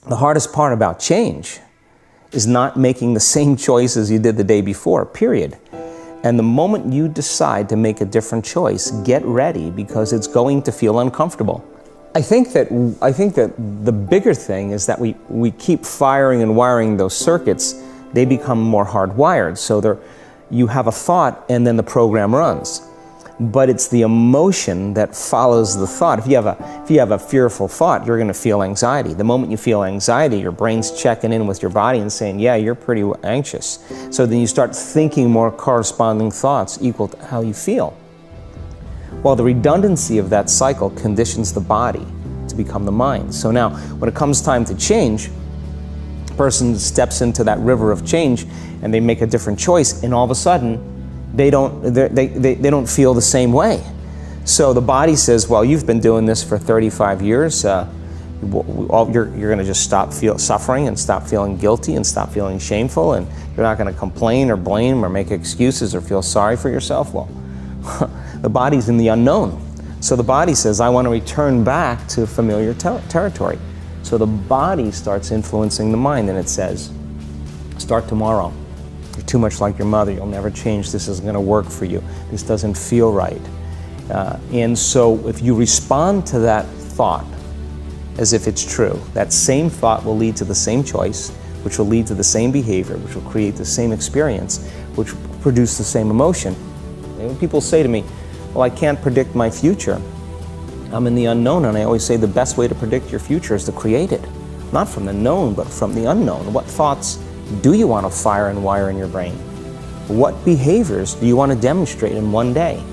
The hardest part about change is not making the same choices you did the day before, period. And the moment you decide to make a different choice, get ready, because it's going to feel uncomfortable. I think that the bigger thing is that we keep firing and wiring those circuits. They become more hardwired. So you have a thought and then the program runs. But it's the emotion that follows the thought. If you have a fearful thought, you're going to feel anxiety. The moment you feel anxiety, your brain's checking in with your body and saying, yeah, you're pretty anxious. So then you start thinking more corresponding thoughts equal to how you feel. Well, the redundancy of that cycle conditions the body to become the mind. So now, when it comes time to change, a person steps into that river of change and they make a different choice, and all of a sudden, they don't feel the same way. So the body says, well, you've been doing this for 35 years. You're going to just stop suffering and stop feeling guilty and stop feeling shameful, and you're not going to complain or blame or make excuses or feel sorry for yourself. Well, the body's in the unknown. So the body says, I want to return back to familiar territory. So the body starts influencing the mind, and it says, start tomorrow. You're too much like your mother. You'll never change. This isn't going to work for you. This doesn't feel right. And so if you respond to that thought as if it's true, that same thought will lead to the same choice, which will lead to the same behavior, which will create the same experience, which will produce the same emotion. And when people say to me, well, I can't predict my future. I'm in the unknown, and I always say the best way to predict your future is to create it. Not from the known, but from the unknown. What thoughts do you want to fire and wire in your brain? What behaviors do you want to demonstrate in one day?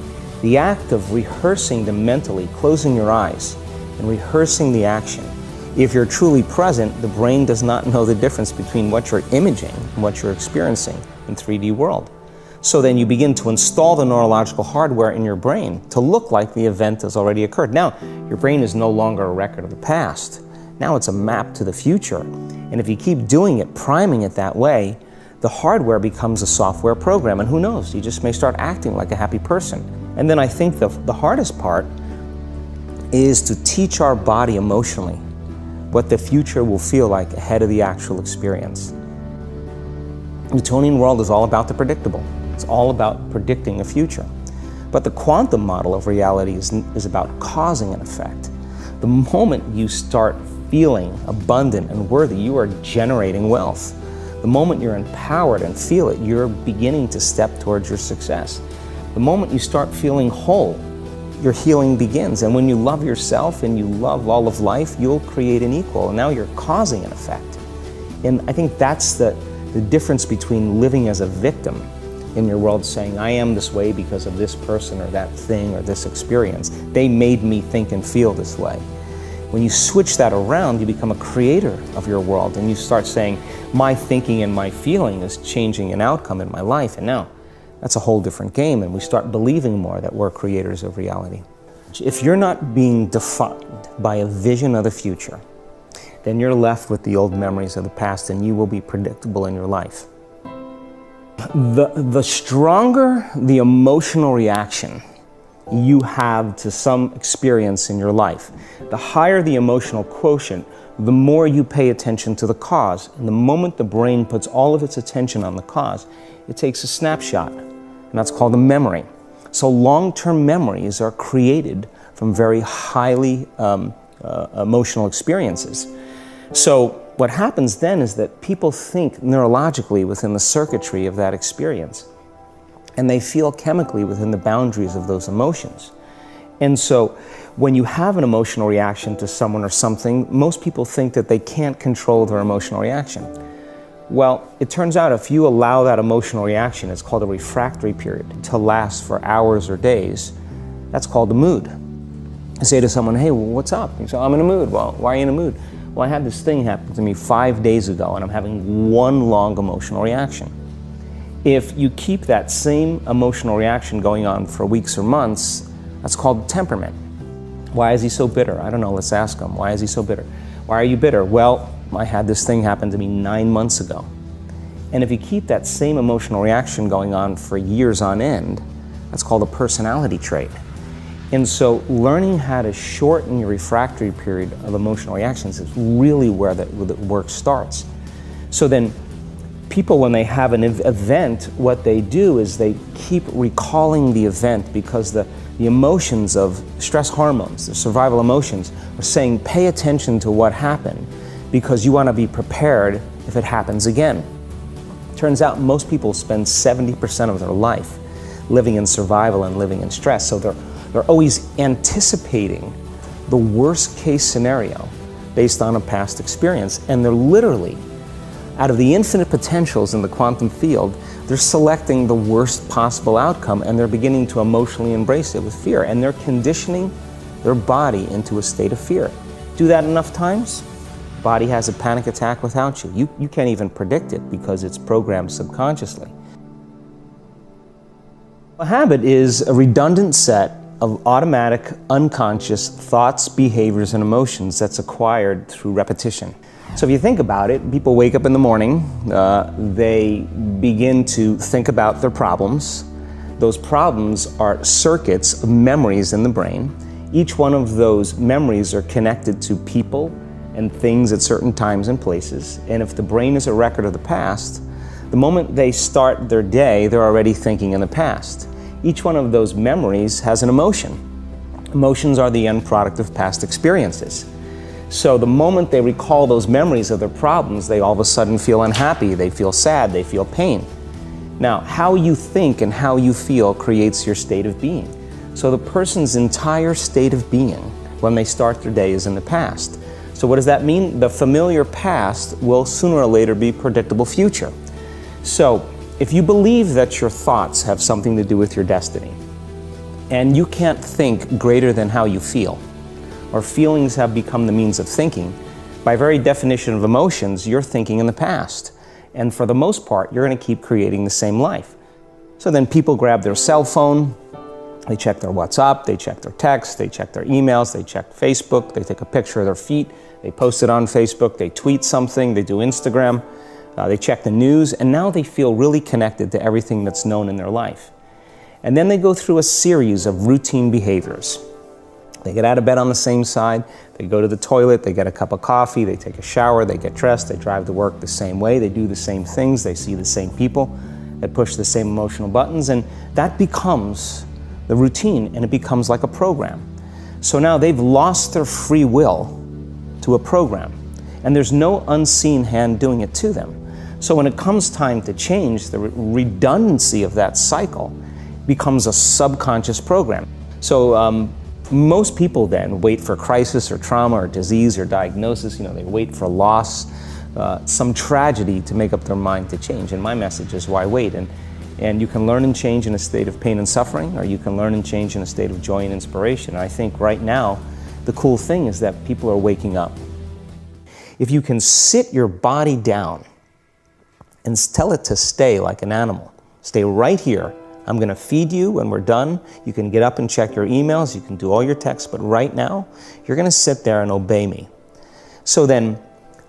The act of rehearsing them mentally, closing your eyes, and rehearsing the action. If you're truly present, the brain does not know the difference between what you're imaging and what you're experiencing in 3D world. So then you begin to install the neurological hardware in your brain to look like the event has already occurred. Now, your brain is no longer a record of the past. Now it's a map to the future. And if you keep doing it, priming it that way, the hardware becomes a software program. And who knows, you just may start acting like a happy person. And then I think the hardest part is to teach our body emotionally what the future will feel like ahead of the actual experience. The Newtonian world is all about the predictable. It's all about predicting a future. But the quantum model of reality is about causing an effect. The moment you start feeling abundant and worthy, you are generating wealth. The moment you're empowered and feel it, you're beginning to step towards your success. The moment you start feeling whole, your healing begins. And when you love yourself and you love all of life, you'll create an equal. And now you're causing an effect. And I think that's the difference between living as a victim in your world, saying, I am this way because of this person or that thing or this experience. They made me think and feel this way. When you switch that around, you become a creator of your world, and you start saying, my thinking and my feeling is changing an outcome in my life. And now that's a whole different game, and we start believing more that we're creators of reality. If you're not being defined by a vision of the future, then you're left with the old memories of the past, and you will be predictable in your life. The stronger the emotional reaction you have to some experience in your life, the higher the emotional quotient, the more you pay attention to the cause. And the moment the brain puts all of its attention on the cause, it takes a snapshot, and that's called a memory. So long-term memories are created from very highly emotional experiences. So what happens then is that people think neurologically within the circuitry of that experience, and they feel chemically within the boundaries of those emotions. And so when you have an emotional reaction to someone or something, most people think that they can't control their emotional reaction. Well, it turns out if you allow that emotional reaction, it's called a refractory period, to last for hours or days, that's called a mood. I say to someone, hey, what's up? You say, I'm in a mood. Well, why are you in a mood? Well, I had this thing happen to me 5 days ago, and I'm having one long emotional reaction. If you keep that same emotional reaction going on for weeks or months, that's called temperament. Why is he so bitter? I don't know, let's ask him. Why is he so bitter? Why are you bitter? Well, I had this thing happen to me 9 months ago. And if you keep that same emotional reaction going on for years on end, that's called a personality trait. And so learning how to shorten your refractory period of emotional reactions is really where the work starts. So then people, when they have an event, what they do is they keep recalling the event, because the emotions of stress hormones, the survival emotions, are saying pay attention to what happened because you want to be prepared if it happens again. Turns out most people spend 70% of their life living in survival and living in stress, so they're always anticipating the worst case scenario based on a past experience, and they're literally, out of the infinite potentials in the quantum field, they're selecting the worst possible outcome, and they're beginning to emotionally embrace it with fear, and they're conditioning their body into a state of fear. Do that enough times, body has a panic attack without you. You can't even predict it because it's programmed subconsciously. A habit is a redundant set of automatic, unconscious thoughts, behaviors, and emotions that's acquired through repetition. So if you think about it, people wake up in the morning, they begin to think about their problems. Those problems are circuits of memories in the brain. Each one of those memories are connected to people and things at certain times and places. And if the brain is a record of the past, the moment they start their day, they're already thinking in the past. Each one of those memories has an emotion. Emotions are the end product of past experiences. So the moment they recall those memories of their problems, they all of a sudden feel unhappy, they feel sad, they feel pain. Now, how you think and how you feel creates your state of being. So the person's entire state of being when they start their day is in the past. So what does that mean? The familiar past will sooner or later be predictable future. So if you believe that your thoughts have something to do with your destiny, and you can't think greater than how you feel, or feelings have become the means of thinking, by very definition of emotions, you're thinking in the past. And for the most part, you're going to keep creating the same life. So then people grab their cell phone, they check their WhatsApp, they check their texts, they check their emails, they check Facebook, they take a picture of their feet, they post it on Facebook, they tweet something, they do Instagram, they check the news, and now they feel really connected to everything that's known in their life. And then they go through a series of routine behaviors. They get out of bed on the same side, they go to the toilet, they get a cup of coffee, they take a shower, they get dressed, they drive to work the same way, they do the same things, they see the same people, they push the same emotional buttons, and that becomes the routine, and it becomes like a program. So now they've lost their free will to a program, and there's no unseen hand doing it to them. So when it comes time to change, the redundancy of that cycle becomes a subconscious program. So most people then wait for crisis or trauma or disease or diagnosis. They wait for loss, some tragedy to make up their mind to change. And my message is, why wait? And you can learn and change in a state of pain and suffering, or you can learn and change in a state of joy and inspiration. And I think right now, the cool thing is that people are waking up. If you can sit your body down and tell it to stay like an animal, stay right here. I'm going to feed you when we're done. You can get up and check your emails, you can do all your texts, but right now, you're going to sit there and obey me. So then,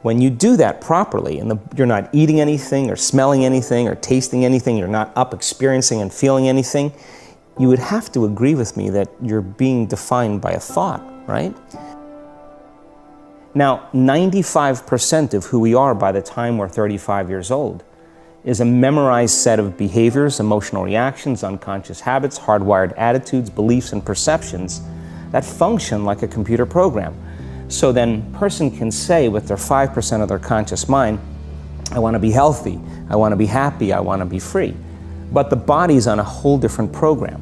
when you do that properly, and you're not eating anything or smelling anything or tasting anything, you're not up experiencing and feeling anything, you would have to agree with me that you're being defined by a thought, right? Now, 95% of who we are by the time we're 35 years old is a memorized set of behaviors, emotional reactions, unconscious habits, hardwired attitudes, beliefs, and perceptions that function like a computer program. So then a person can say with their 5% of their conscious mind, I want to be healthy, I want to be happy, I want to be free. But the body's on a whole different program.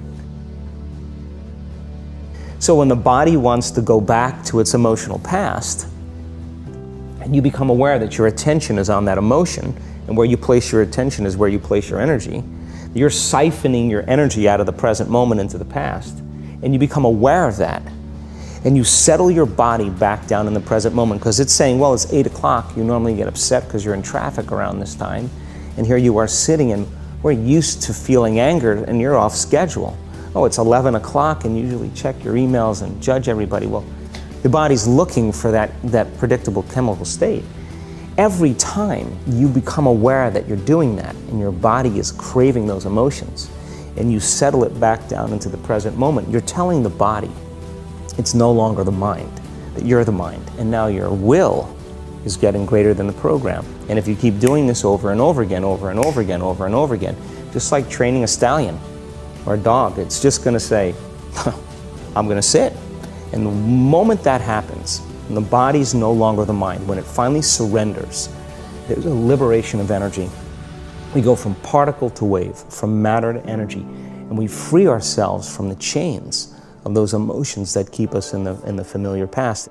So when the body wants to go back to its emotional past, and you become aware that your attention is on that emotion, and where you place your attention is where you place your energy, you're siphoning your energy out of the present moment into the past, and you become aware of that. And you settle your body back down in the present moment, because it's saying, well, it's 8 o'clock. You normally get upset because you're in traffic around this time. And here you are sitting, and we're used to feeling anger, and you're off schedule. Oh, it's 11 o'clock, and you usually check your emails and judge everybody. Well, the body's looking for that predictable chemical state. Every time you become aware that you're doing that, and your body is craving those emotions, and you settle it back down into the present moment, you're telling the body it's no longer the mind, that you're the mind, and now your will is getting greater than the program. And if you keep doing this over and over again, over and over again, over and over again, just like training a stallion or a dog, it's just going to say, I'm going to sit. And the moment that happens, and the body's no longer the mind, when it finally surrenders, there's a liberation of energy. We go from particle to wave, from matter to energy, and we free ourselves from the chains of those emotions that keep us in the familiar past.